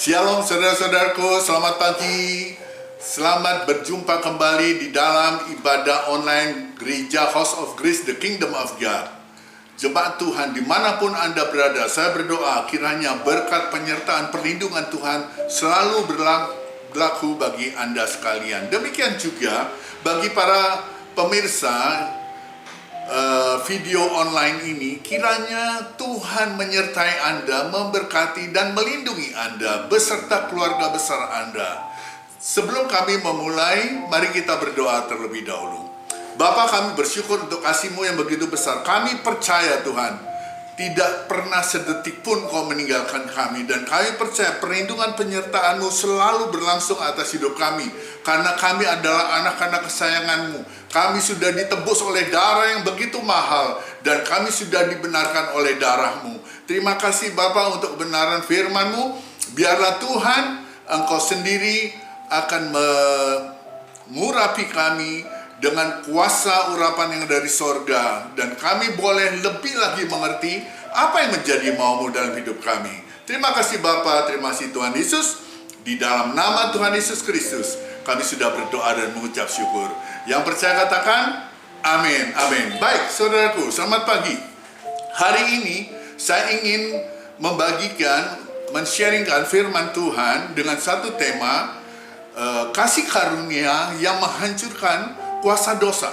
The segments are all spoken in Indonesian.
Shalom saudara-saudaraku, selamat pagi. Selamat berjumpa kembali di dalam ibadah online Gereja House of Grace, The Kingdom of God. Jemaat Tuhan, dimanapun Anda berada, saya berdoa kiranya berkat penyertaan perlindungan Tuhan selalu berlaku bagi Anda sekalian. Demikian juga bagi para pemirsa video online ini, kiranya Tuhan menyertai Anda, memberkati dan melindungi Anda beserta keluarga besar Anda. Sebelum kami memulai, mari kita berdoa terlebih dahulu. Bapa, kami bersyukur untuk kasih-Mu yang begitu besar. Kami percaya Tuhan, tidak pernah sedetik pun Kau meninggalkan kami. Dan kami percaya perlindungan penyertaan-Mu selalu berlangsung atas hidup kami. Karena kami adalah anak-anak kesayangan-Mu. Kami sudah ditebus oleh darah yang begitu mahal. Dan kami sudah dibenarkan oleh darah-Mu. Terima kasih Bapa untuk kebenaran firman-Mu. Biarlah Tuhan, Engkau sendiri akan mengurapi kami dengan kuasa urapan yang dari sorga. Dan kami boleh lebih lagi mengerti apa yang menjadi mau-Mu dalam hidup kami. Terima kasih Bapa, terima kasih Tuhan Yesus. Di dalam nama Tuhan Yesus Kristus, kami sudah berdoa dan mengucap syukur. Yang percaya katakan, amin, amin. Baik, saudaraku, selamat pagi. Hari ini saya ingin men-sharingkan firman Tuhan dengan satu tema, kasih karunia yang menghancurkan kuasa dosa.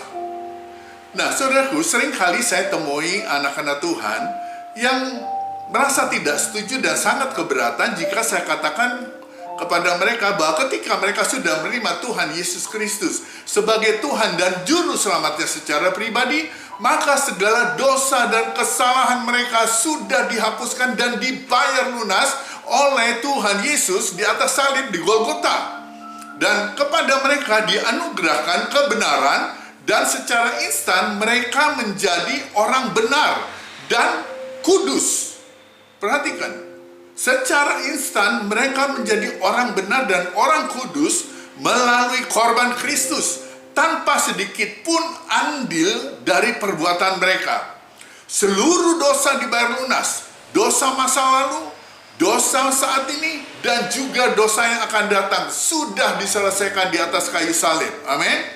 Nah, saudaraku, seringkali saya temui anak-anak Tuhan yang merasa tidak setuju dan sangat keberatan jika saya katakan kepada mereka bahwa ketika mereka sudah menerima Tuhan Yesus Kristus sebagai Tuhan dan Juru Selamatnya secara pribadi, maka segala dosa dan kesalahan mereka sudah dihapuskan dan dibayar lunas oleh Tuhan Yesus di atas salib di Golgota. Dan kepada mereka dianugerahkan kebenaran, dan secara instan mereka menjadi orang benar dan kudus. Perhatikan, secara instan mereka menjadi orang benar dan orang kudus melalui korban Kristus, tanpa sedikit pun andil dari perbuatan mereka. Seluruh dosa dibayar lunas, dosa masa lalu, dosa saat ini, dan juga dosa yang akan datang sudah diselesaikan di atas kayu salib. Amin.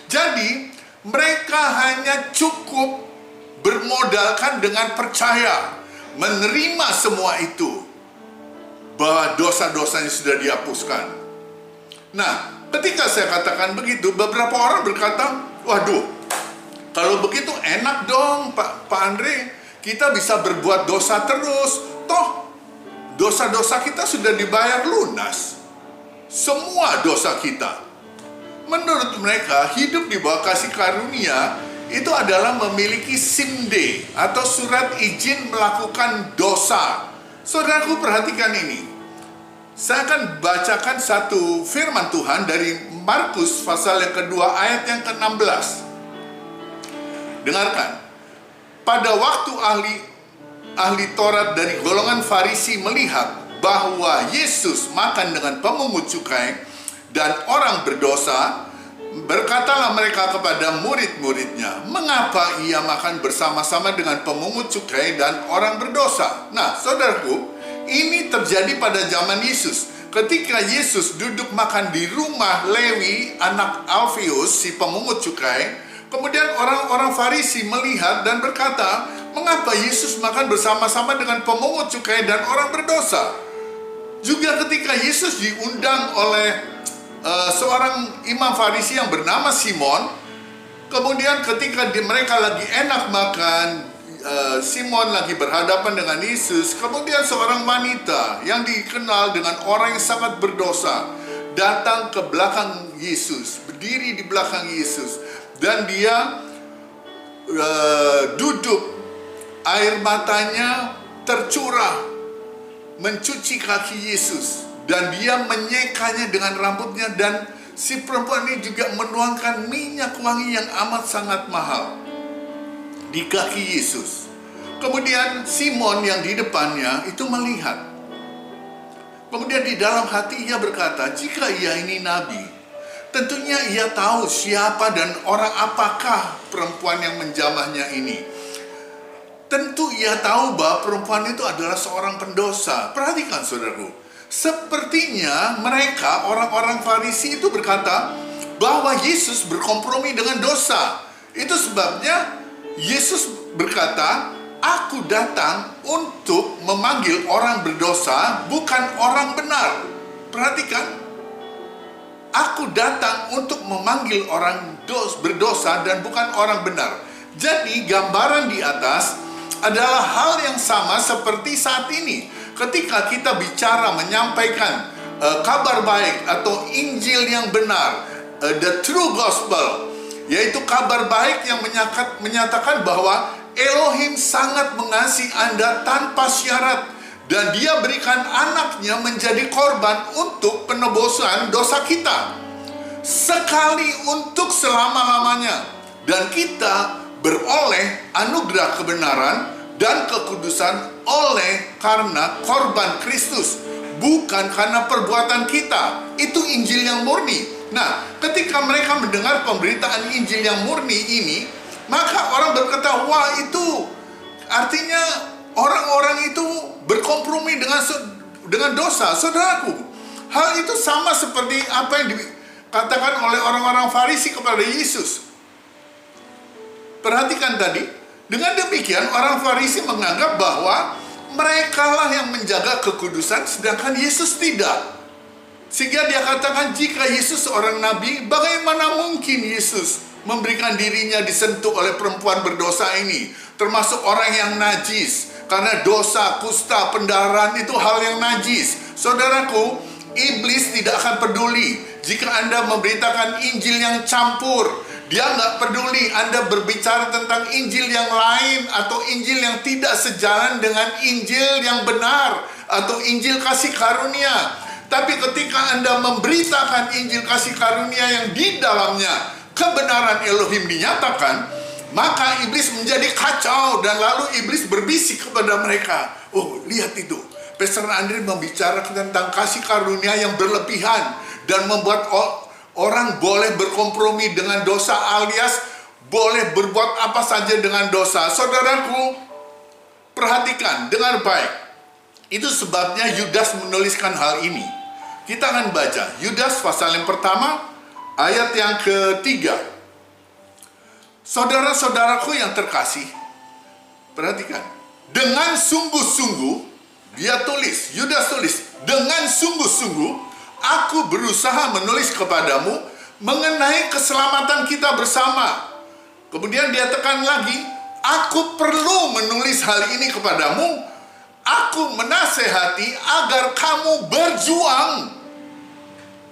Jadi mereka hanya cukup bermodalkan dengan percaya, menerima semua itu, bahwa dosa-dosanya sudah dihapuskan. Nah, ketika saya katakan begitu, beberapa orang berkata, waduh, kalau begitu enak dong Pak Andre, kita bisa berbuat dosa terus, toh dosa-dosa kita sudah dibayar lunas. Semua dosa kita. Menurut mereka, hidup di bawah kasih karunia itu adalah memiliki SIMD atau surat izin melakukan dosa. Saudaraku, perhatikan ini. Saya akan bacakan satu firman Tuhan dari Markus pasal yang kedua ayat yang ke-16. Dengarkan. Pada waktu ahli Taurat dari golongan Farisi melihat bahwa Yesus makan dengan pemungut cukai dan orang berdosa, berkatalah mereka kepada murid-muridnya, mengapa ia makan bersama-sama dengan pemungut cukai dan orang berdosa? Nah, saudaraku, ini terjadi pada zaman Yesus. Ketika Yesus duduk makan di rumah Lewi, anak Alfeus, si pemungut cukai, kemudian orang-orang Farisi melihat dan berkata, mengapa Yesus makan bersama-sama dengan pemungut cukai dan orang berdosa? Juga ketika Yesus diundang oleh seorang imam Farisi yang bernama Simon, kemudian ketika mereka lagi enak makan, Simon lagi berhadapan dengan Yesus, kemudian seorang wanita yang dikenal dengan orang yang sangat berdosa datang ke belakang Yesus, berdiri di belakang Yesus, dan dia duduk, air matanya tercurah mencuci kaki Yesus, dan dia menyekanya dengan rambutnya, dan si perempuan ini juga menuangkan minyak wangi yang amat sangat mahal di kaki Yesus. Kemudian Simon yang di depannya itu melihat. Kemudian di dalam hati ia berkata, jika ia ini nabi, tentunya ia tahu siapa dan orang apakah perempuan yang menjamahnya ini. Tentu ia tahu bahwa perempuan itu adalah seorang pendosa. Perhatikan saudaraku, Sepertinya mereka, orang-orang Farisi itu berkata bahwa Yesus berkompromi dengan dosa. Itu sebabnya Yesus berkata, "Aku datang untuk memanggil orang berdosa, bukan orang benar." Perhatikan, aku datang untuk memanggil orang berdosa dan bukan orang benar. Jadi gambaran di atas adalah hal yang sama seperti saat ini. Ketika kita bicara menyampaikan kabar baik atau Injil yang benar, the true gospel, yaitu kabar baik yang menyatakan bahwa Elohim sangat mengasihi Anda tanpa syarat, dan Dia berikan anaknya menjadi korban untuk penebusan dosa kita, sekali untuk selama-lamanya. Dan kita beroleh anugerah kebenaran dan kekudusan oleh karena korban Kristus, bukan karena perbuatan kita. Itu Injil yang murni. Nah, ketika mereka mendengar pemberitaan Injil yang murni ini, maka orang berkata, wah, itu artinya orang-orang itu berkompromi dengan dosa. Saudaraku, hal itu sama seperti apa yang dikatakan oleh orang-orang Farisi kepada Yesus. Perhatikan tadi, dengan demikian orang Farisi menganggap bahwa merekalah yang menjaga kekudusan, sedangkan Yesus tidak. Sehingga dia katakan, jika Yesus seorang nabi, bagaimana mungkin Yesus memberikan dirinya disentuh oleh perempuan berdosa ini, termasuk orang yang najis. Karena dosa, kusta, pendarahan itu hal yang najis. Saudaraku, iblis tidak akan peduli jika Anda memberitakan Injil yang campur. Dia nggak peduli Anda berbicara tentang Injil yang lain atau Injil yang tidak sejalan dengan Injil yang benar atau Injil kasih karunia. Tapi ketika Anda memberitakan Injil kasih karunia yang di dalamnya kebenaran Elohim dinyatakan, maka iblis menjadi kacau, dan lalu iblis berbisik kepada mereka, oh, lihat itu, Pastor Andre membicarakan tentang kasih karunia yang berlebihan dan membuat orang boleh berkompromi dengan dosa, alias boleh berbuat apa saja dengan dosa. Saudaraku, perhatikan, dengar baik. Itu sebabnya Yudas menuliskan hal ini. Kita akan baca Yudas pasal yang pertama, ayat yang ketiga. Saudara-saudaraku yang terkasih, perhatikan. Dengan sungguh-sungguh, Yudas tulis, dengan sungguh-sungguh, aku berusaha menulis kepadamu mengenai keselamatan kita bersama. Kemudian dia tekan lagi, aku perlu menulis hal ini kepadamu. Aku menasehati agar kamu berjuang.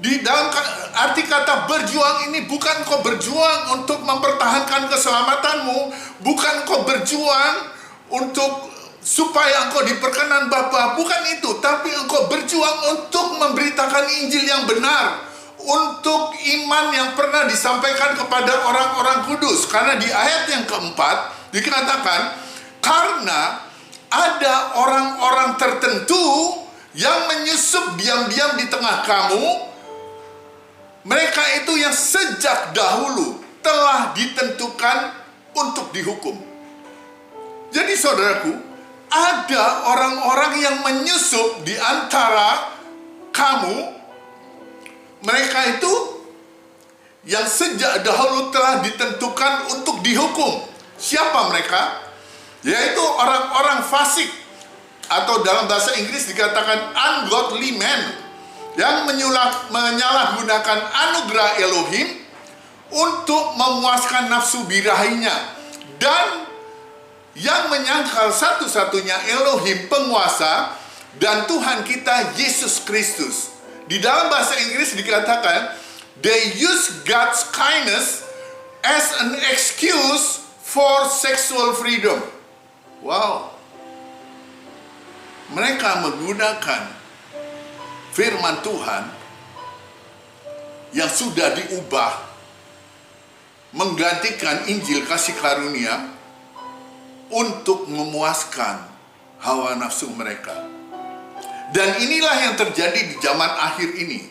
Di dalam arti kata berjuang ini, bukan kau berjuang untuk mempertahankan keselamatanmu, bukan kau berjuang untuk supaya engkau diperkenan Bapa, bukan itu, tapi engkau berjuang untuk memberitakan Injil yang benar, untuk iman yang pernah disampaikan kepada orang-orang kudus. Karena di ayat yang keempat dikatakan, karena ada orang-orang tertentu yang menyusup diam-diam di tengah kamu. Mereka itu yang sejak dahulu telah ditentukan untuk dihukum. Jadi saudaraku, ada orang-orang yang menyusup di antara kamu. Mereka itu yang sejak dahulu telah ditentukan untuk dihukum. Siapa mereka? Yaitu orang-orang fasik, atau dalam bahasa Inggris dikatakan ungodly men, yang menyalahgunakan anugerah Elohim untuk memuaskan nafsu birahinya, dan yang menyangkal satu-satunya Elohim penguasa dan Tuhan kita Yesus Kristus. Di dalam bahasa Inggris dikatakan, they use God's kindness as an excuse for sexual freedom. Wow. Mereka menggunakan firman Tuhan yang sudah diubah, menggantikan Injil kasih karunia untuk memuaskan hawa nafsu mereka. Dan inilah yang terjadi di zaman akhir ini.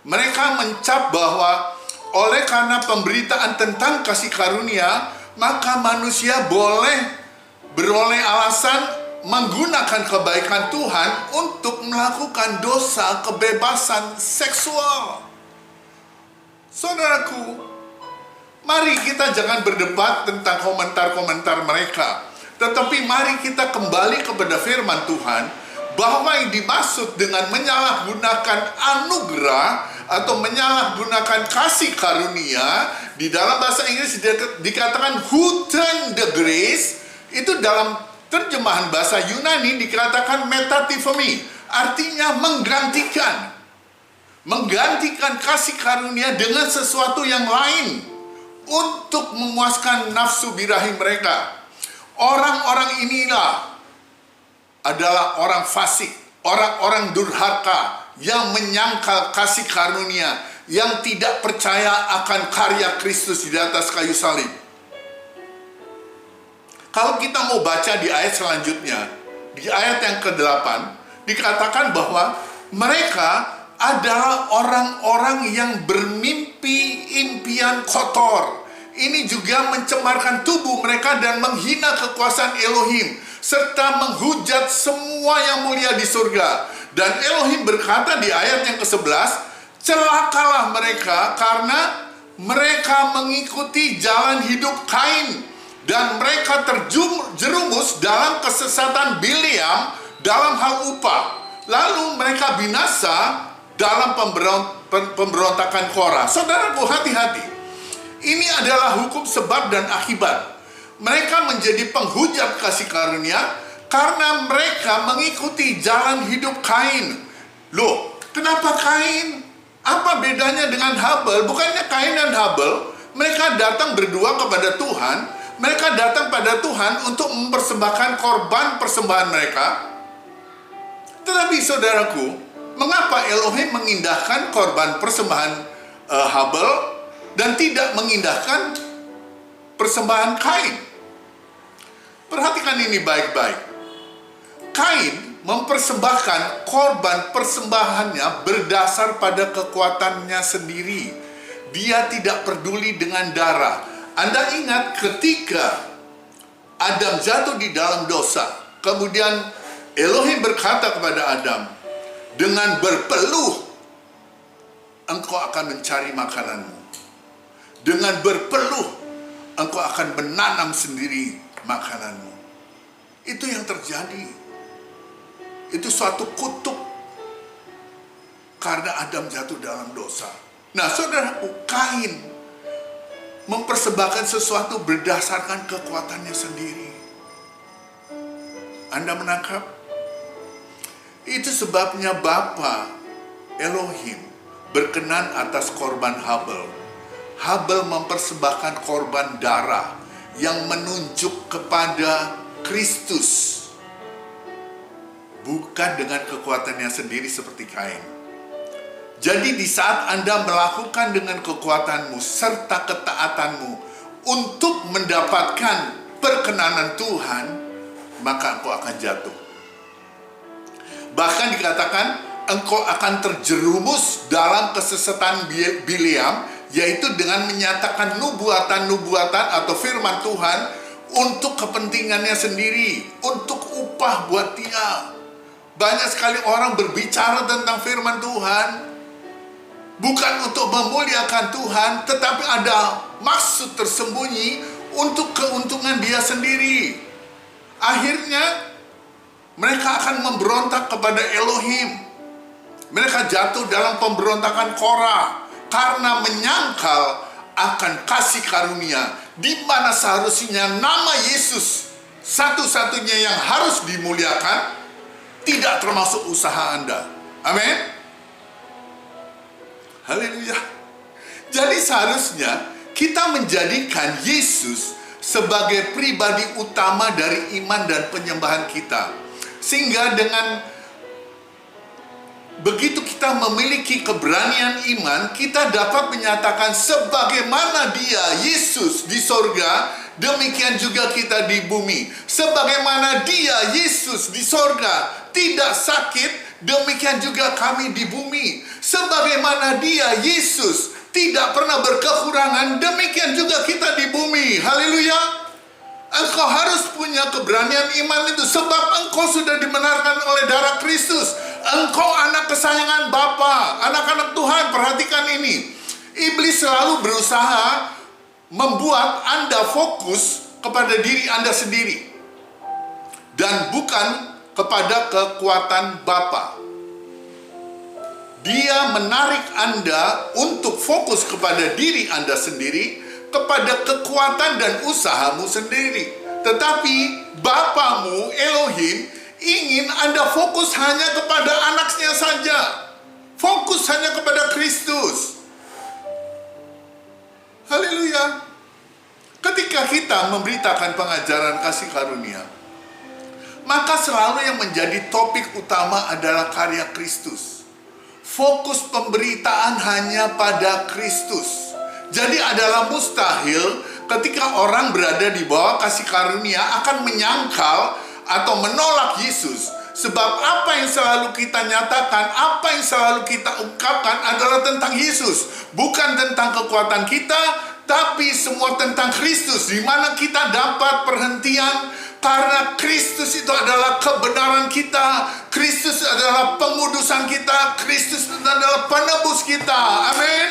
Mereka mencap bahwa oleh karena pemberitaan tentang kasih karunia, maka manusia boleh beroleh alasan menggunakan kebaikan Tuhan untuk melakukan dosa kebebasan seksual. Saudaraku, mari kita jangan berdebat tentang komentar-komentar mereka, tetapi mari kita kembali kepada firman Tuhan, bahwa yang dimaksud dengan menyalahgunakan anugerah atau menyalahgunakan kasih karunia, di dalam bahasa Inggris dikatakan who turned the grace, itu dalam terjemahan bahasa Yunani dikatakan metatifemi, artinya menggantikan kasih karunia dengan sesuatu yang lain untuk memuaskan nafsu birahi mereka. Orang-orang inilah adalah orang fasik, orang-orang durhaka yang menyangkal kasih karunia, yang tidak percaya akan karya Kristus di atas kayu salib. Kalau kita mau baca di ayat selanjutnya, di ayat yang ke-8, dikatakan bahwa mereka adalah orang-orang yang bermimpi impian kotor. Ini juga mencemarkan tubuh mereka dan menghina kekuasaan Elohim, serta menghujat semua yang mulia di surga. Dan Elohim berkata di ayat yang ke-11, celakalah mereka karena mereka mengikuti jalan hidup Kain, dan mereka terjerumus dalam kesesatan Bileam dalam hal upah. Lalu mereka binasa dalam pemberontakan Korah. Saudaraku, hati-hati. Ini adalah hukum sebab dan akibat. Mereka menjadi penghujat kasih karunia karena mereka mengikuti jalan hidup Kain. Loh, kenapa Kain? Apa bedanya dengan Habel? Bukannya Kain dan Habel, mereka datang berdua kepada Tuhan. Mereka datang pada Tuhan untuk mempersembahkan korban persembahan mereka. Tetapi saudaraku, mengapa Elohim mengindahkan korban persembahan Habel dan tidak mengindahkan persembahan Kain? Perhatikan ini baik-baik. Kain mempersembahkan korban persembahannya berdasar pada kekuatannya sendiri. Dia tidak peduli dengan darah. Anda ingat ketika Adam jatuh di dalam dosa, kemudian Elohim berkata kepada Adam, dengan berpeluh engkau akan mencari makananmu. Dengan berpeluh engkau akan menanam sendiri makananmu. Itu yang terjadi. Itu suatu kutuk karena Adam jatuh dalam dosa. Nah, saudaraku, Kain mempersembahkan sesuatu berdasarkan kekuatannya sendiri. Anda menangkap? Itu sebabnya Bapa Elohim berkenan atas korban Habel. Habel mempersembahkan korban darah yang menunjuk kepada Kristus, bukan dengan kekuatannya sendiri seperti Kain. Jadi di saat Anda melakukan dengan kekuatanmu serta ketaatanmu untuk mendapatkan perkenanan Tuhan, maka engkau akan jatuh. Bahkan dikatakan engkau akan terjerumus dalam kesesatan Bileam, yaitu dengan menyatakan nubuatan-nubuatan atau firman Tuhan untuk kepentingannya sendiri, untuk upah buat dia. Banyak sekali orang berbicara tentang firman Tuhan, bukan untuk memuliakan Tuhan, tetapi ada maksud tersembunyi untuk keuntungan dia sendiri. Akhirnya mereka akan memberontak kepada Elohim. Mereka jatuh dalam pemberontakan Korah karena menyangkal akan kasih karunia, di mana seharusnya nama Yesus satu-satunya yang harus dimuliakan, tidak termasuk usaha Anda. Amin. Haleluya. Jadi seharusnya kita menjadikan Yesus sebagai pribadi utama dari iman dan penyembahan kita. Sehingga dengan begitu kita memiliki keberanian iman, kita dapat menyatakan sebagaimana dia, Yesus, di sorga, demikian juga kita di bumi. Sebagaimana dia, Yesus, di sorga tidak sakit, demikian juga kami di bumi. Sebagaimana dia, Yesus, tidak pernah berkekurangan, demikian juga kita di bumi. Haleluya. Engkau harus punya punya keberanian iman itu? Sebab engkau sudah dibenarkan oleh darah Kristus. Engkau anak kesayangan Bapa. Anak-anak Tuhan, perhatikan ini. Iblis selalu berusaha membuat Anda fokus kepada diri Anda sendiri dan bukan kepada kekuatan Bapa. Dia menarik Anda untuk fokus kepada diri Anda sendiri, kepada kekuatan dan usahamu sendiri. Tetapi Bapamu, Elohim, ingin Anda fokus hanya kepada anaknya saja. Fokus hanya kepada Kristus. Haleluya. Ketika kita memberitakan pengajaran kasih karunia, maka selalu yang menjadi topik utama adalah karya Kristus. Fokus pemberitaan hanya pada Kristus. Jadi adalah mustahil ketika orang berada di bawah kasih karunia akan menyangkal atau menolak Yesus. Sebab apa yang selalu kita nyatakan, apa yang selalu kita ungkapkan adalah tentang Yesus. Bukan tentang kekuatan kita, tapi semua tentang Kristus. Di mana kita dapat perhentian karena Kristus itu adalah kebenaran kita. Kristus adalah pengudusan kita. Kristus adalah penebus kita. Amin.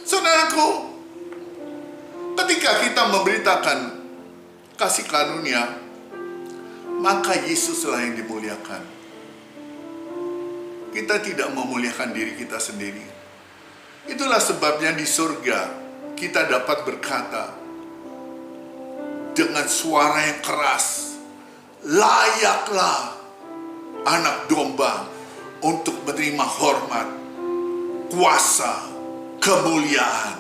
Saudaraku, ketika kita memberitakan kasih karunia, maka Yesuslah yang dimuliakan. Kita tidak memuliakan diri kita sendiri. Itulah sebabnya di surga kita dapat berkata dengan suara yang keras, layaklah anak domba untuk menerima hormat, kuasa, kemuliaan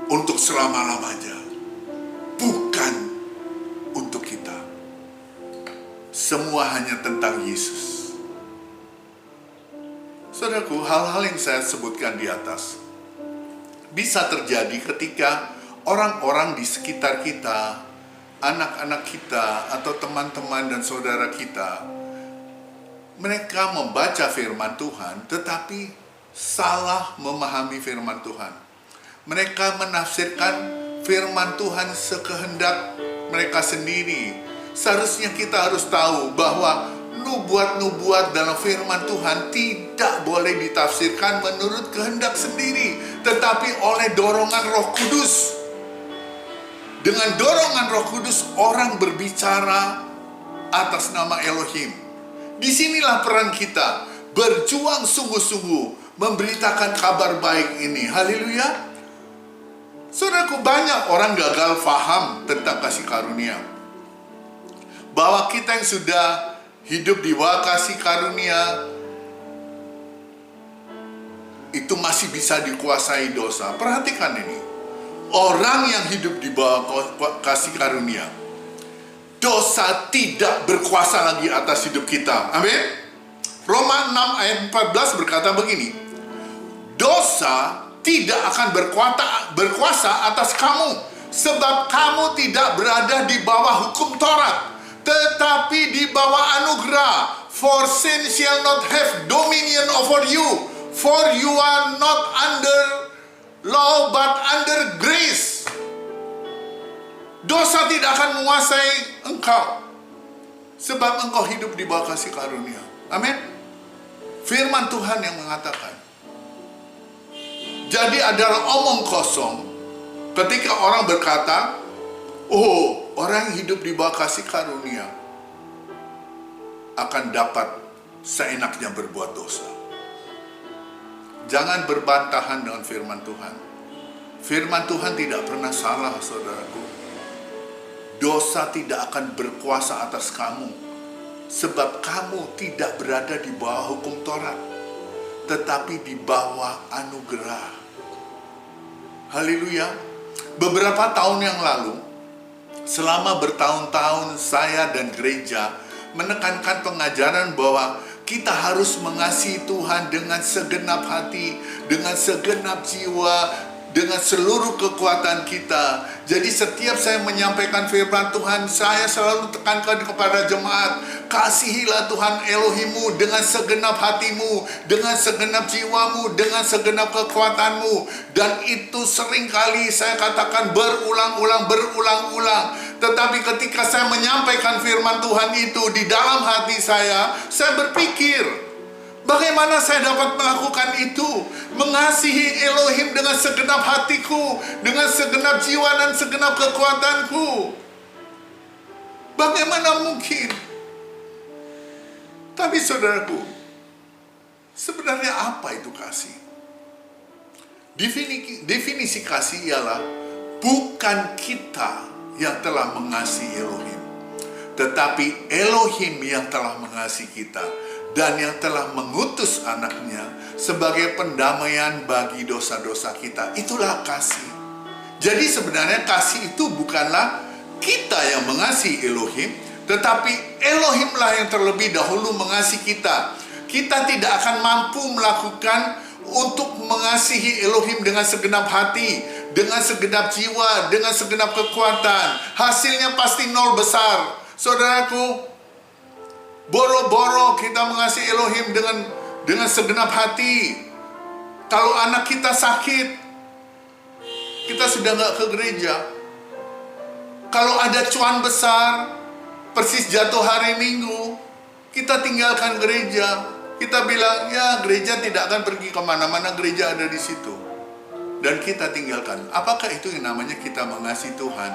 untuk selama-lamanya, bukan untuk kita. Semua hanya tentang Yesus. Saudaraku, hal-hal yang saya sebutkan di atas bisa terjadi ketika orang-orang di sekitar kita, anak-anak kita, atau teman-teman dan saudara kita, mereka membaca firman Tuhan, tetapi salah memahami firman Tuhan. Mereka menafsirkan firman Tuhan sekehendak mereka sendiri. Seharusnya kita harus tahu bahwa nubuat-nubuat dalam firman Tuhan tidak boleh ditafsirkan menurut kehendak sendiri, tetapi oleh dorongan Roh Kudus. Dengan dorongan Roh Kudus, orang berbicara atas nama Elohim. Disinilah peran kita, berjuang sungguh-sungguh memberitakan kabar baik ini. Haleluya. Saudaraku, banyak orang gagal paham tentang kasih karunia. Bahwa kita yang sudah hidup di bawah kasih karunia itu masih bisa dikuasai dosa. Perhatikan ini. Orang yang hidup di bawah kasih karunia, dosa tidak berkuasa lagi atas hidup kita. Amin. Roma 6 ayat 14 berkata begini, dosa tidak akan berkuasa atas kamu, sebab kamu tidak berada di bawah hukum Taurat, tetapi di bawah anugerah. For sin shall not have dominion over you, for you are not under law but under grace. Dosa tidak akan menguasai engkau, sebab engkau hidup di bawah kasih karunia. Amin. Firman Tuhan yang mengatakan. Jadi adalah omong kosong ketika orang berkata, oh, orang yang hidup di bawah kasih karunia akan dapat seenaknya berbuat dosa. Jangan berbantahan dengan firman Tuhan. Firman Tuhan tidak pernah salah, saudaraku. Dosa tidak akan berkuasa atas kamu, sebab kamu tidak berada di bawah hukum Taurat, tetapi di bawah anugerah. Haleluya. Beberapa tahun yang lalu, selama bertahun-tahun saya dan gereja menekankan pengajaran bahwa kita harus mengasihi Tuhan dengan segenap hati, dengan segenap jiwa, dengan seluruh kekuatan kita. Jadi setiap saya menyampaikan firman Tuhan, saya selalu tekankan kepada jemaat, kasihilah Tuhan Elohimmu dengan segenap hatimu, dengan segenap jiwamu, dengan segenap kekuatanmu. Dan itu seringkali saya katakan berulang-ulang. Tetapi ketika saya menyampaikan firman Tuhan itu di dalam hati saya berpikir, bagaimana saya dapat melakukan itu? Mengasihi Elohim dengan segenap hatiku, dengan segenap jiwa dan segenap kekuatanku. Bagaimana mungkin? Tapi saudaraku, sebenarnya apa itu kasih? Definisi kasih ialah bukan kita yang telah mengasihi Elohim, tetapi Elohim yang telah mengasihi kita dan yang telah mengutus anaknya sebagai pendamaian bagi dosa-dosa kita. Itulah kasih. Jadi sebenarnya kasih itu bukanlah kita yang mengasihi Elohim, tetapi Elohimlah yang terlebih dahulu mengasihi kita. Kita tidak akan mampu melakukan untuk mengasihi Elohim dengan segenap hati, dengan segenap jiwa, dengan segenap kekuatan. Hasilnya pasti nol besar. Saudaraku, boro-boro kita mengasihi Elohim dengan segenap hati. Kalau anak kita sakit, kita sudah nggak ke gereja. Kalau ada cuan besar, persis jatuh hari Minggu, kita tinggalkan gereja. Kita bilang, ya gereja tidak akan pergi kemana-mana, gereja ada di situ. Dan kita tinggalkan. Apakah itu yang namanya kita mengasihi Tuhan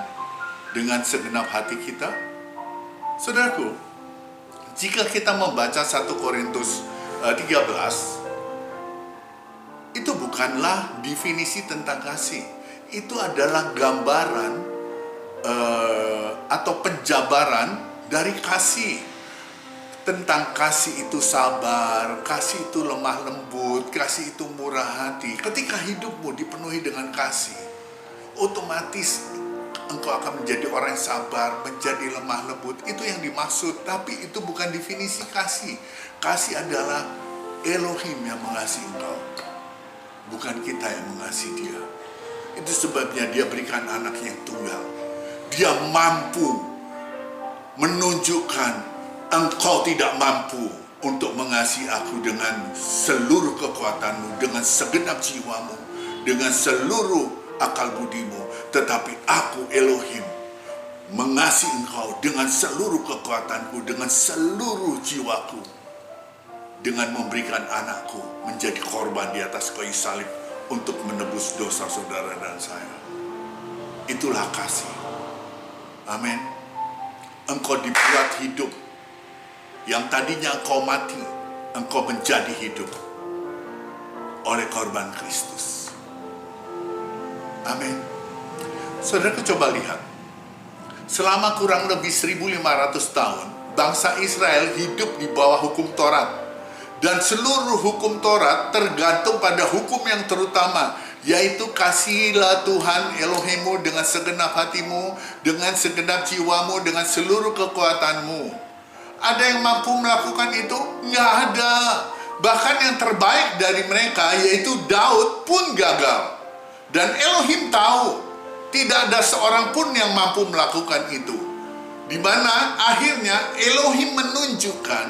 dengan segenap hati kita? Saudaraku, jika kita membaca 1 Korintus 13, itu bukanlah definisi tentang kasih. Itu adalah gambaran atau penjabaran dari kasih. Tentang kasih itu sabar, kasih itu lemah lembut, kasih itu murah hati. Ketika hidupmu dipenuhi dengan kasih, otomatis engkau akan menjadi orang yang sabar, menjadi lemah lembut. Itu yang dimaksud, tapi itu bukan definisi kasih. Kasih adalah Elohim yang mengasihi engkau, bukan kita yang mengasihi dia. Itu sebabnya dia berikan anak yang tunggal. Dia mampu menunjukkan engkau tidak mampu untuk mengasihi aku dengan seluruh kekuatanmu, dengan segenap jiwamu, dengan seluruh akal budimu. Tetapi aku Elohim mengasihi engkau dengan seluruh kekuatanku, dengan seluruh jiwaku, dengan memberikan anakku menjadi korban di atas kayu salib untuk menebus dosa saudara dan saya. Itulah kasih. Amin. Engkau dibuat hidup. Yang tadinya engkau mati, engkau menjadi hidup oleh korban Kristus. Amin. Saudara, coba lihat. Selama kurang lebih 1500 tahun, bangsa Israel hidup di bawah hukum Taurat. Dan seluruh hukum Taurat tergantung pada hukum yang terutama, yaitu kasihilah Tuhan Elohimmu dengan segenap hatimu, dengan segenap jiwamu, dengan seluruh kekuatanmu. Ada yang mampu melakukan itu? Nggak ada. Bahkan yang terbaik dari mereka, yaitu Daud, pun gagal. Dan Elohim tahu, tidak ada seorang pun yang mampu melakukan itu. Di mana akhirnya Elohim menunjukkan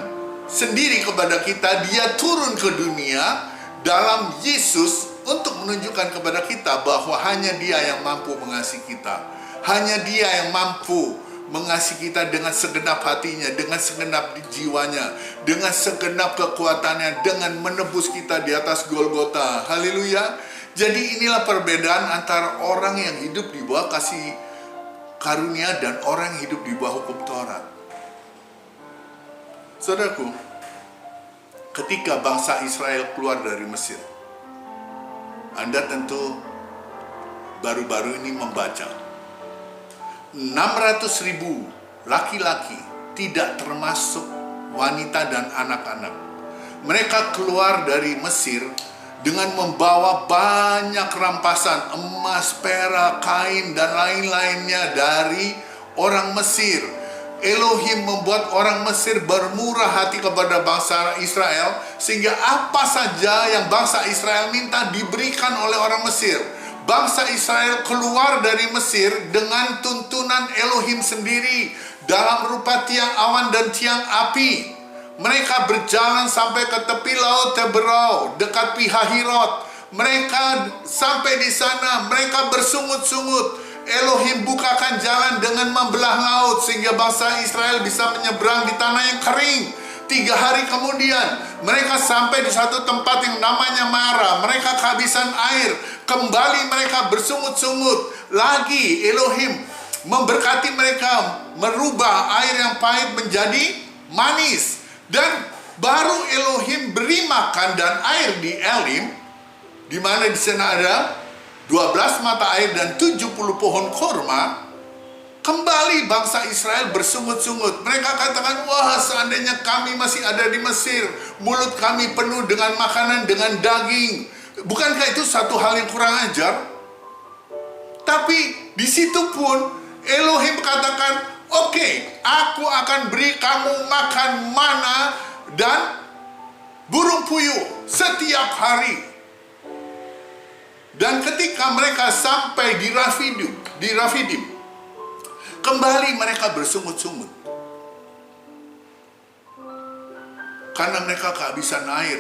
sendiri kepada kita, dia turun ke dunia dalam Yesus untuk menunjukkan kepada kita bahwa hanya dia yang mampu mengasihi kita. Hanya dia yang mampu mengasihi kita dengan segenap hatinya, dengan segenap jiwanya, dengan segenap kekuatannya, dengan menebus kita di atas Golgota. Haleluya. Jadi inilah perbedaan antara orang yang hidup di bawah kasih karunia dan orang yang hidup di bawah hukum Taurat. Saudaraku, ketika bangsa Israel keluar dari Mesir, Anda tentu baru-baru ini membaca 600.000 laki-laki, tidak termasuk wanita dan anak-anak. Mereka keluar dari Mesir dengan membawa banyak rampasan emas, perak, kain, dan lain-lainnya dari orang Mesir. Elohim membuat orang Mesir bermurah hati kepada bangsa Israel, sehingga apa saja yang bangsa Israel minta diberikan oleh orang Mesir. Bangsa Israel keluar dari Mesir dengan tuntunan Elohim sendiri dalam rupa tiang awan dan tiang api. Mereka berjalan sampai ke tepi laut Teberau, dekat Pihahirot. Mereka sampai di sana, mereka bersungut-sungut. Elohim bukakan jalan dengan membelah laut sehingga bangsa Israel bisa menyeberang di tanah yang kering. 3 hari kemudian mereka sampai di satu tempat yang namanya Mara. Mereka kehabisan air. Kembali mereka bersungut-sungut. Lagi Elohim memberkati mereka, merubah air yang pahit menjadi manis. Dan baru Elohim beri makan dan air di Elim, di mana di sana ada 12 mata air dan 70 pohon korma. Kembali bangsa Israel bersungut-sungut. Mereka katakan, wah, seandainya kami masih ada di Mesir, mulut kami penuh dengan makanan, dengan daging. Bukankah itu satu hal yang kurang ajar? Tapi di situ pun Elohim katakan, oke, aku akan beri kamu makan mana dan burung puyuh setiap hari. Dan ketika mereka sampai di Rafidim, kembali mereka bersungut-sungut karena mereka kehabisan air.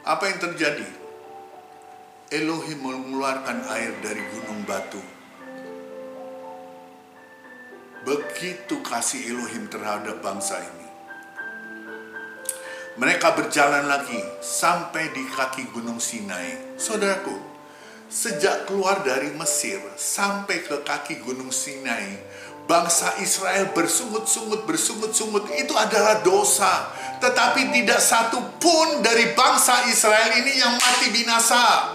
Apa yang terjadi? Elohim mengeluarkan air dari gunung batu. Begitu kasih Elohim terhadap bangsa ini. Mereka berjalan lagi sampai di kaki gunung Sinai. Saudaraku, sejak keluar dari Mesir sampai ke kaki gunung Sinai, bangsa Israel bersungut-sungut. Itu adalah dosa. Tetapi tidak satu pun dari bangsa Israel ini yang mati binasa.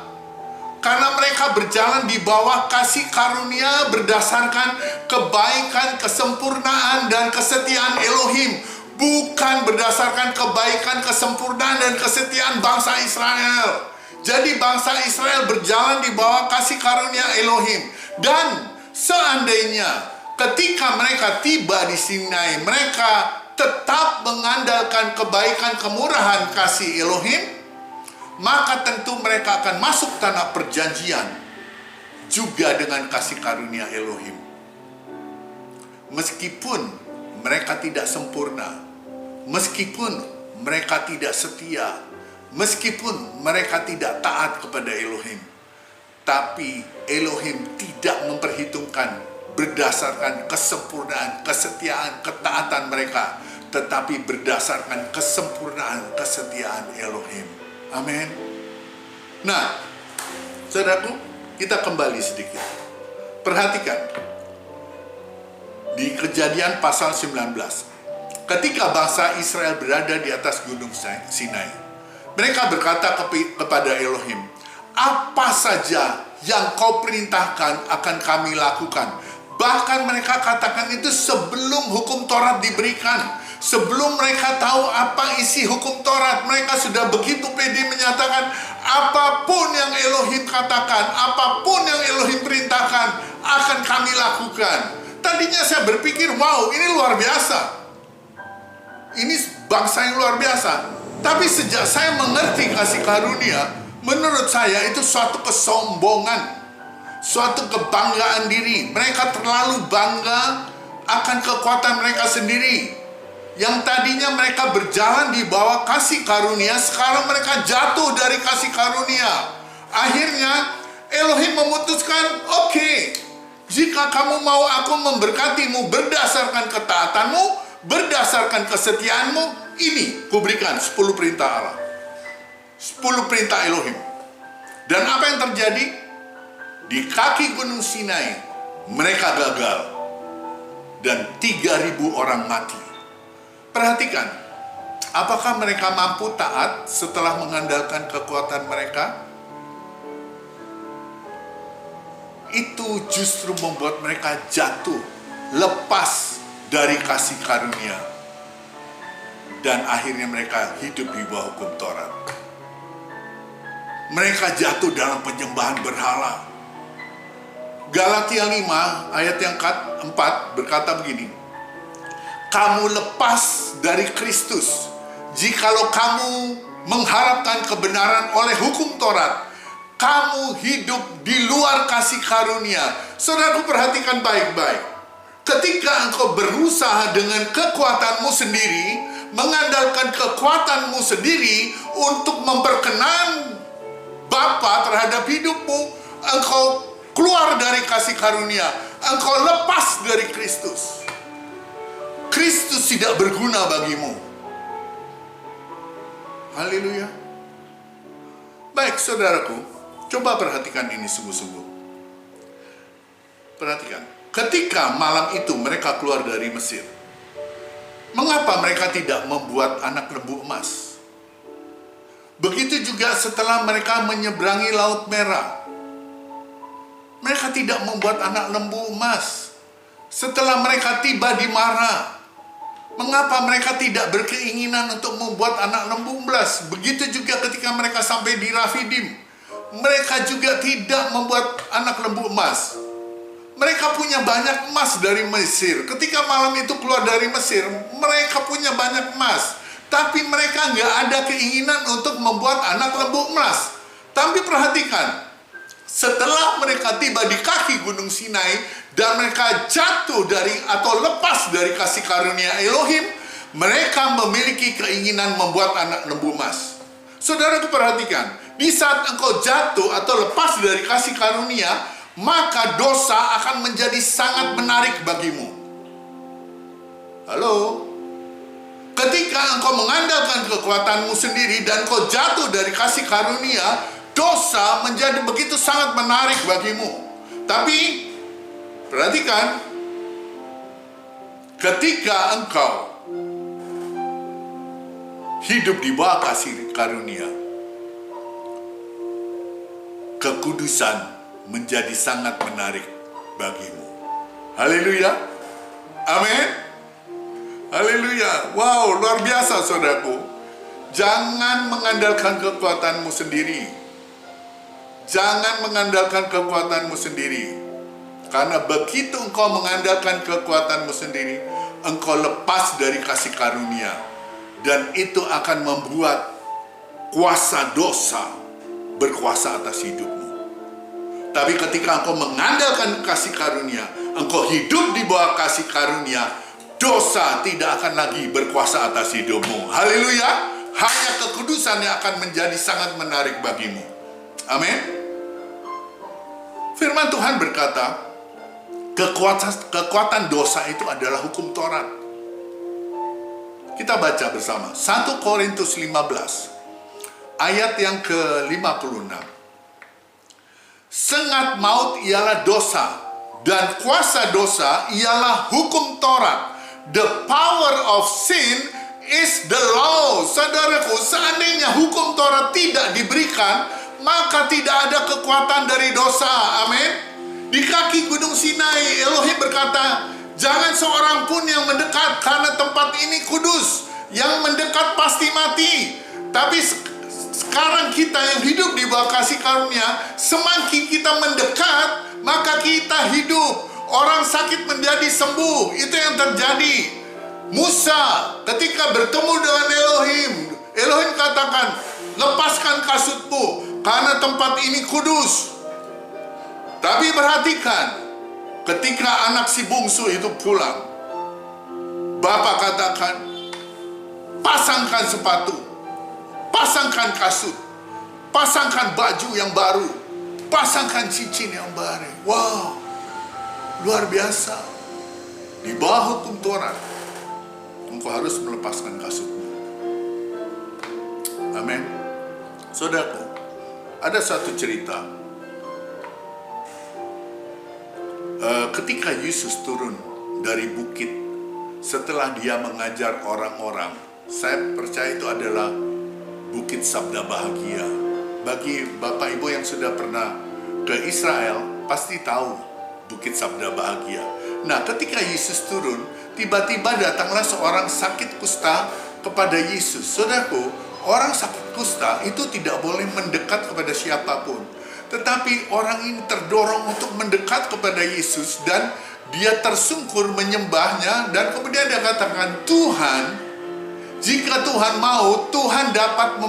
Karena mereka berjalan di bawah kasih karunia berdasarkan kebaikan, kesempurnaan, dan kesetiaan Elohim. Bukan berdasarkan kebaikan, kesempurnaan, dan kesetiaan bangsa Israel. Jadi bangsa Israel berjalan di bawah kasih karunia Elohim. Dan seandainya ketika mereka tiba di Sinai, mereka tetap mengandalkan kebaikan, kemurahan kasih Elohim, maka tentu mereka akan masuk tanah perjanjian juga dengan kasih karunia Elohim. Meskipun mereka tidak sempurna, meskipun mereka tidak setia, meskipun mereka tidak taat kepada Elohim, tapi Elohim tidak memperhitungkan berdasarkan kesempurnaan, kesetiaan, ketaatan mereka, tetapi berdasarkan kesempurnaan, kesetiaan Elohim. Amin. Nah, saudaraku, kita kembali sedikit. Perhatikan di Kejadian pasal 19. Ketika bangsa Israel berada di atas gunung Sinai, mereka berkata kepada Elohim, apa saja yang kau perintahkan akan kami lakukan. Bahkan mereka katakan itu sebelum hukum Taurat diberikan. Sebelum mereka tahu apa isi hukum Taurat, mereka sudah begitu pede menyatakan, apapun yang Elohim katakan, apapun yang Elohim perintahkan, akan kami lakukan. Tadinya saya berpikir, wow, ini luar biasa. Ini bangsa yang luar biasa. Tapi sejak saya mengerti kasih karunia, menurut saya itu suatu kesombongan, suatu kebanggaan diri. Mereka terlalu bangga akan kekuatan mereka sendiri. Yang tadinya mereka berjalan di bawah kasih karunia, sekarang mereka jatuh dari kasih karunia. Akhirnya Elohim memutuskan, oke, jika kamu mau aku memberkatimu berdasarkan ketaatanmu, berdasarkan kesetiaanmu, ini kuberikan 10 perintah Allah, 10 perintah Elohim. Dan apa yang terjadi? Di kaki gunung Sinai mereka gagal dan 3.000 orang mati. Perhatikan, apakah mereka mampu taat setelah mengandalkan kekuatan mereka? Itu justru membuat mereka jatuh, lepas dari kasih karunia. Dan akhirnya mereka hidup di bawah hukum Taurat. Mereka jatuh dalam penyembahan berhala. Galatia 5 ayat yang ke-4 berkata begini, kamu lepas dari Kristus jikalau kamu mengharapkan kebenaran oleh hukum Taurat. Kamu hidup di luar kasih karunia. Saudaraku, perhatikan baik-baik. Ketika engkau berusaha dengan kekuatanmu sendiri, mengandalkan kekuatanmu sendiri untuk memperkenan Bapa terhadap hidupmu, engkau keluar dari kasih karunia, engkau lepas dari Kristus. Kristus tidak berguna bagimu. Haleluya. Baik, saudaraku, coba perhatikan ini sungguh-sungguh. Perhatikan, ketika malam itu mereka keluar dari Mesir, mengapa mereka tidak membuat anak lembu emas? Begitu juga setelah mereka menyeberangi Laut Merah, mereka tidak membuat anak lembu emas. Setelah mereka tiba di Mara, mengapa mereka tidak berkeinginan untuk membuat anak lembu emas? Begitu juga ketika mereka sampai di Rafidim, mereka juga tidak membuat anak lembu emas. Mereka punya banyak emas dari Mesir. Ketika malam itu keluar dari Mesir, mereka punya banyak emas. Tapi mereka nggak ada keinginan untuk membuat anak lembu emas. Tapi perhatikan, setelah mereka tiba di kaki Gunung Sinai dan mereka jatuh dari atau lepas dari kasih karunia Elohim, mereka memiliki keinginan membuat anak lembu emas. Saudaraku, perhatikan, di saat engkau jatuh atau lepas dari kasih karunia, maka dosa akan menjadi sangat menarik bagimu. Halo? Ketika engkau mengandalkan kekuatanmu sendiri dan engkau jatuh dari kasih karunia, dosa menjadi begitu sangat menarik bagimu. Tapi perhatikan, ketika engkau hidup di bawah kasih karunia, kekudusan menjadi sangat menarik bagimu. Haleluya. Amin. Haleluya. Wow, luar biasa, saudaraku. Jangan mengandalkan kekuatanmu sendiri. Jangan mengandalkan kekuatanmu sendiri. Karena begitu engkau mengandalkan kekuatanmu sendiri, engkau lepas dari kasih karunia. Dan itu akan membuat kuasa dosa berkuasa atas hidupmu. Tapi ketika engkau mengandalkan kasih karunia, engkau hidup di bawah kasih karunia, dosa tidak akan lagi berkuasa atas hidupmu. Haleluya. Hanya kekudusan yang akan menjadi sangat menarik bagimu. Amin. Firman Tuhan berkata, kekuatan dosa itu adalah hukum Taurat. Kita baca bersama 1 Korintus 15 ayat yang ke-56. Sengat maut ialah dosa, dan kuasa dosa ialah hukum Taurat. The power of sin is the law. Saudaraku, seandainya hukum Taurat tidak diberikan, maka tidak ada kekuatan dari dosa. Amin. Di kaki Gunung Sinai, Elohim berkata, jangan seorang pun yang mendekat, karena tempat ini kudus. Yang mendekat pasti mati. Tapi sekarang kita yang hidup di bawah kasih karunia, semakin kita mendekat, maka kita hidup. Orang sakit menjadi sembuh. Itu yang terjadi. Musa ketika bertemu dengan Elohim, Elohim katakan, lepaskan kasutmu, karena tempat ini kudus. Tapi perhatikan, ketika anak si bungsu itu pulang, Bapak katakan, pasangkan sepatu, pasangkan kasut, pasangkan baju yang baru, pasangkan cincin yang baru. Wow, luar biasa. Di bawah hukum Taurat, engkau harus melepaskan kasutmu. Amin. Saudaraku, ada satu cerita. Ketika Yesus turun dari bukit setelah dia mengajar orang-orang, saya percaya itu adalah Bukit Sabda Bahagia. Bagi Bapak Ibu yang sudah pernah ke Israel, pasti tahu Bukit Sabda Bahagia. Nah, ketika Yesus turun, tiba-tiba datanglah seorang sakit kusta kepada Yesus. Saudaraku, orang sakit kusta itu tidak boleh mendekat kepada siapapun. Tetapi orang ini terdorong untuk mendekat kepada Yesus dan dia tersungkur menyembahnya, dan kemudian dia katakan, Tuhan, jika Tuhan mau, Tuhan dapat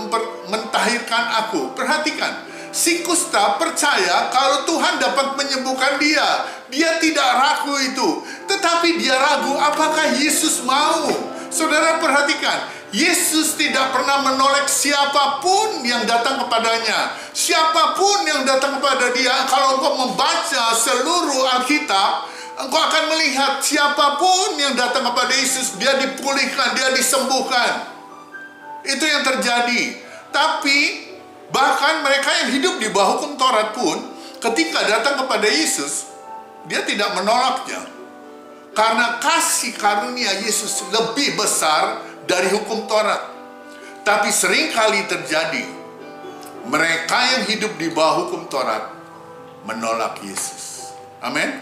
mentahirkan aku. Perhatikan, si kusta percaya kalau Tuhan dapat menyembuhkan dia. Dia tidak ragu itu. Tetapi dia ragu apakah Yesus mau. Saudara perhatikan, Yesus tidak pernah menolak siapapun yang datang kepadanya. Siapapun yang datang kepada dia, kalau engkau membaca seluruh Alkitab, engkau akan melihat siapapun yang datang kepada Yesus, dia dipulihkan, dia disembuhkan. Itu yang terjadi. Tapi bahkan mereka yang hidup di bawah hukum Taurat pun, ketika datang kepada Yesus, dia tidak menolaknya. Karena kasih karunia Yesus lebih besar dari hukum Taurat. Tapi seringkali terjadi, mereka yang hidup di bawah hukum Taurat menolak Yesus. Amin.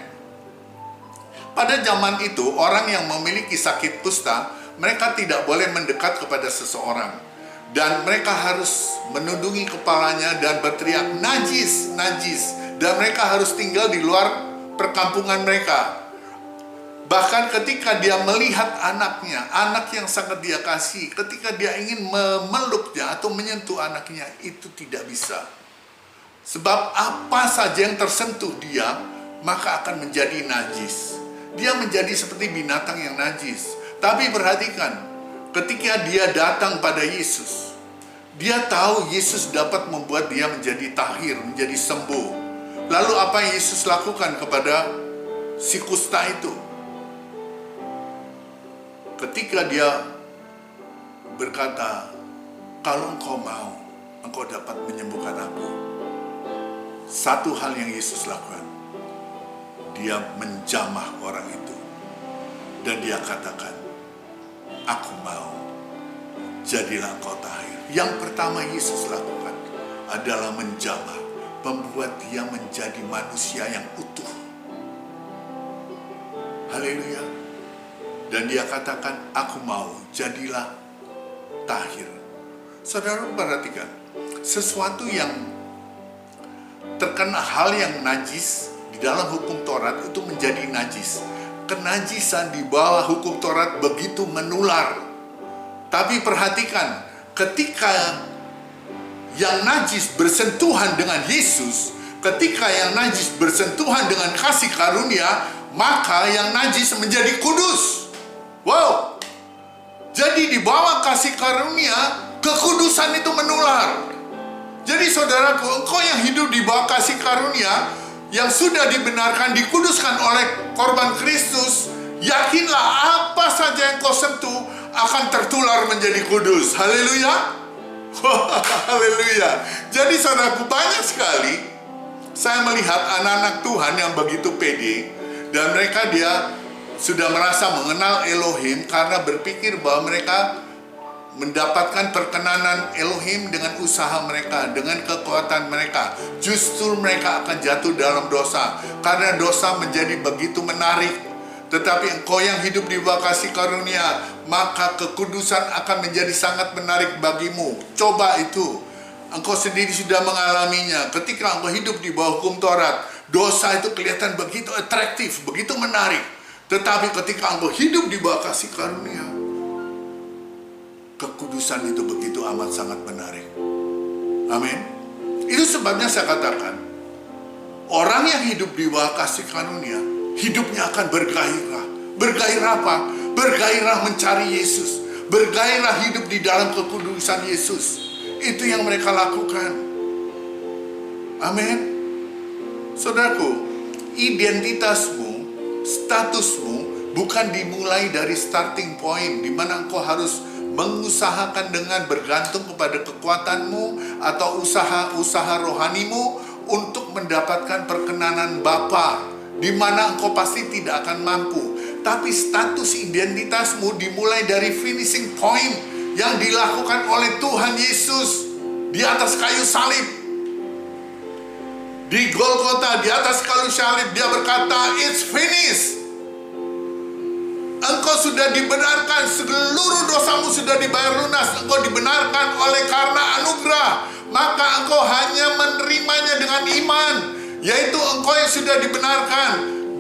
Pada zaman itu, orang yang memiliki sakit kusta, mereka tidak boleh mendekat kepada seseorang. Dan mereka harus menundungi kepalanya dan berteriak, najis, najis. Dan mereka harus tinggal di luar perkampungan mereka. Bahkan ketika dia melihat anaknya, anak yang sangat dia kasih, ketika dia ingin memeluknya atau menyentuh anaknya, itu tidak bisa. Sebab apa saja yang tersentuh dia, maka akan menjadi najis. Dia menjadi seperti binatang yang najis. Tapi perhatikan, ketika dia datang pada Yesus, dia tahu Yesus dapat membuat dia menjadi tahir, menjadi sembuh. Lalu apa yang Yesus lakukan kepada si kusta itu? Ketika dia berkata, kalau engkau mau, engkau dapat menyembuhkan aku. Satu hal yang Yesus lakukan, dia menjamah orang itu. Dan dia katakan, aku mau, jadilah engkau tahir. Yang pertama Yesus lakukan adalah menjamah, membuat dia menjadi manusia yang utuh. Haleluya. Dan dia katakan, aku mau, jadilah tahir. Saudara perhatikan, sesuatu yang terkena hal yang najis di dalam hukum Taurat itu menjadi najis. Kenajisan di bawah hukum Taurat begitu menular. Tapi perhatikan, ketika yang najis bersentuhan dengan Yesus, ketika yang najis bersentuhan dengan kasih karunia, maka yang najis menjadi kudus. Wow, jadi di bawah kasih karunia, kekudusan itu menular. Jadi saudaraku, engkau yang hidup di bawah kasih karunia, yang sudah dibenarkan, dikuduskan oleh korban Kristus, yakinlah apa saja yang kau sentuh akan tertular menjadi kudus. Haleluya. Haleluya. Jadi saudaraku, banyak sekali saya melihat anak-anak Tuhan yang begitu pede, dan mereka dia sudah merasa mengenal Elohim karena berpikir bahwa mereka mendapatkan perkenanan Elohim dengan usaha mereka, dengan kekuatan mereka. Justru mereka akan jatuh dalam dosa karena dosa menjadi begitu menarik. Tetapi engkau yang hidup di bawah kasih karunia, maka kekudusan akan menjadi sangat menarik bagimu. Coba itu, engkau sendiri sudah mengalaminya. Ketika engkau hidup di bawah hukum Taurat, dosa itu kelihatan begitu atraktif, begitu menarik. Tetapi ketika engkau hidup di bawah kasih karunia, kekudusan itu begitu amat sangat menarik. Amin. Itu sebabnya saya katakan, orang yang hidup di bawah kasih karunia, hidupnya akan bergairah. Bergairah apa? Bergairah mencari Yesus. Bergairah hidup di dalam kekudusan Yesus. Itu yang mereka lakukan. Amin. Saudaraku, identitasmu, statusmu bukan dimulai dari starting point di mana engkau harus mengusahakan dengan bergantung kepada kekuatanmu atau usaha rohanimu untuk mendapatkan perkenanan Bapa, di mana engkau pasti tidak akan mampu. Tapi status identitasmu dimulai dari finishing point yang dilakukan oleh Tuhan Yesus di atas kayu salib. Di Golgota, di atas kayu salib, dia berkata, it's finished. Engkau sudah dibenarkan, seluruh dosamu sudah dibayar lunas. Engkau dibenarkan oleh karena anugerah. Maka engkau hanya menerimanya dengan iman, yaitu engkau yang sudah dibenarkan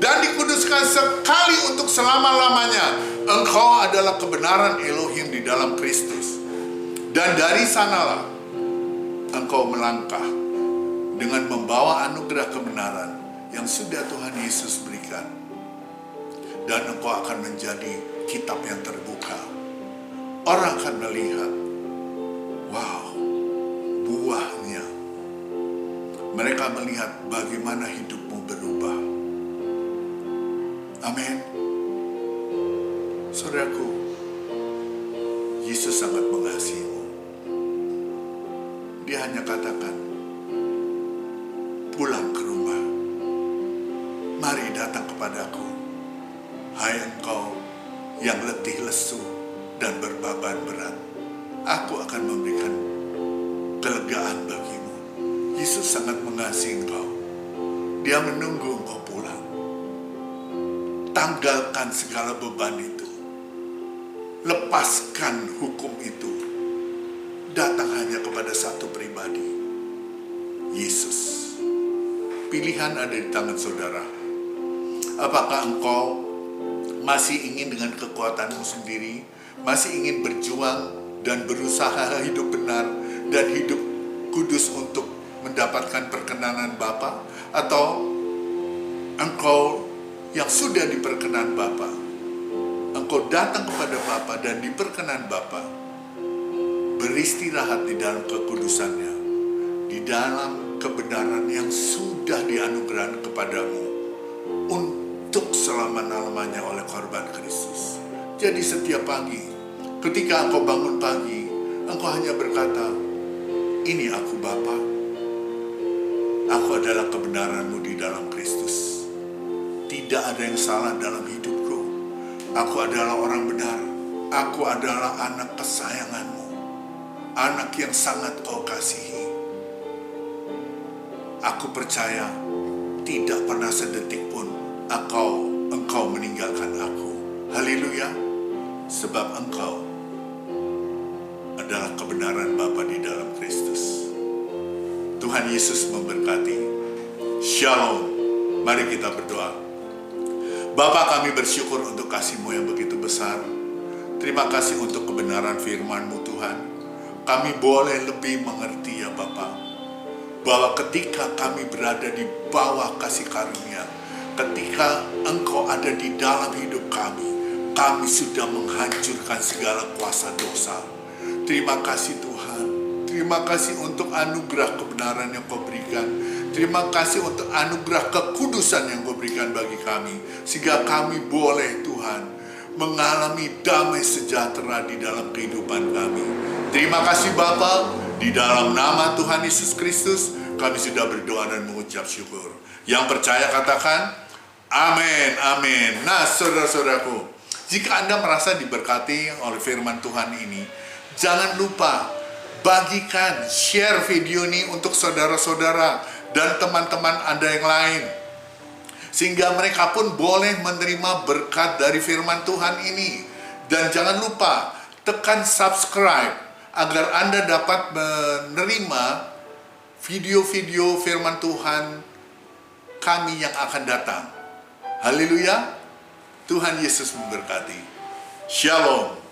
dan dikuduskan sekali untuk selama-lamanya. Engkau adalah kebenaran Elohim di dalam Kristus. Dan dari sanalah engkau melangkah dengan membawa anugerah kebenaran yang sudah Tuhan Yesus berikan. Dan engkau akan menjadi kitab yang terbuka orang akan melihat, wow, buahnya. Mereka melihat bagaimana hidupmu berubah. Amin. Saudaraku, Yesus sangat mengasihimu. Dia hanya katakan, pulang ke rumah. Mari datang kepadaku, hai engkau yang letih lesu dan berbeban berat. Aku akan memberikan kelegaan bagimu. Yesus sangat mengasihi engkau. Dia menunggu engkau pulang. Tanggalkan segala beban itu. Lepaskan hukum itu. Datang hanya kepada satu pribadi, Yesus. Pilihan ada di tangan saudara. Apakah engkau masih ingin dengan kekuatanmu sendiri, masih ingin berjuang dan berusaha hidup benar dan hidup kudus untuk mendapatkan perkenanan Bapa? Atau engkau yang sudah diperkenan Bapa, engkau datang kepada Bapa dan diperkenan Bapa, beristirahat di dalam kekudusannya, di dalam kebenaran yang sudah dianugerahkan kepadamu untuk selama-lamanya oleh korban Kristus. Jadi setiap pagi, ketika engkau bangun pagi, engkau hanya berkata, ini aku Bapa, aku adalah kebenaranmu di dalam Kristus. Tidak ada yang salah dalam hidupku. Aku adalah orang benar. Aku adalah anak kesayanganmu, anak yang sangat kau kasihi. Aku percaya tidak pernah sedetik pun engkau meninggalkan aku. Haleluya. Sebab engkau adalah kebenaran Bapa di dalam Kristus. Tuhan Yesus memberkati. Shalom. Mari kita berdoa. Bapa, kami bersyukur untuk kasih-Mu yang begitu besar. Terima kasih untuk kebenaran firman-Mu Tuhan. Kami boleh lebih mengerti ya Bapa, bahwa ketika kami berada di bawah kasih karunia, ketika Engkau ada di dalam hidup kami sudah menghancurkan segala kuasa dosa. Terima kasih Tuhan. Terima kasih untuk anugerah kebenaran yang Kau berikan. Terima kasih untuk anugerah kekudusan yang Kau berikan bagi kami. Sehingga kami boleh Tuhan mengalami damai sejahtera di dalam kehidupan kami. Terima kasih Bapa. Di dalam nama Tuhan Yesus Kristus kami sudah berdoa dan mengucap syukur. Yang percaya katakan amin, amin. Nah saudara-saudaraku, jika Anda merasa diberkati oleh firman Tuhan ini, jangan lupa bagikan, share video ini untuk saudara-saudara dan teman-teman Anda yang lain, sehingga mereka pun boleh menerima berkat dari firman Tuhan ini. Dan jangan lupa tekan subscribe agar Anda dapat menerima video-video firman Tuhan kami yang akan datang. Haleluya. Tuhan Yesus memberkati. Shalom.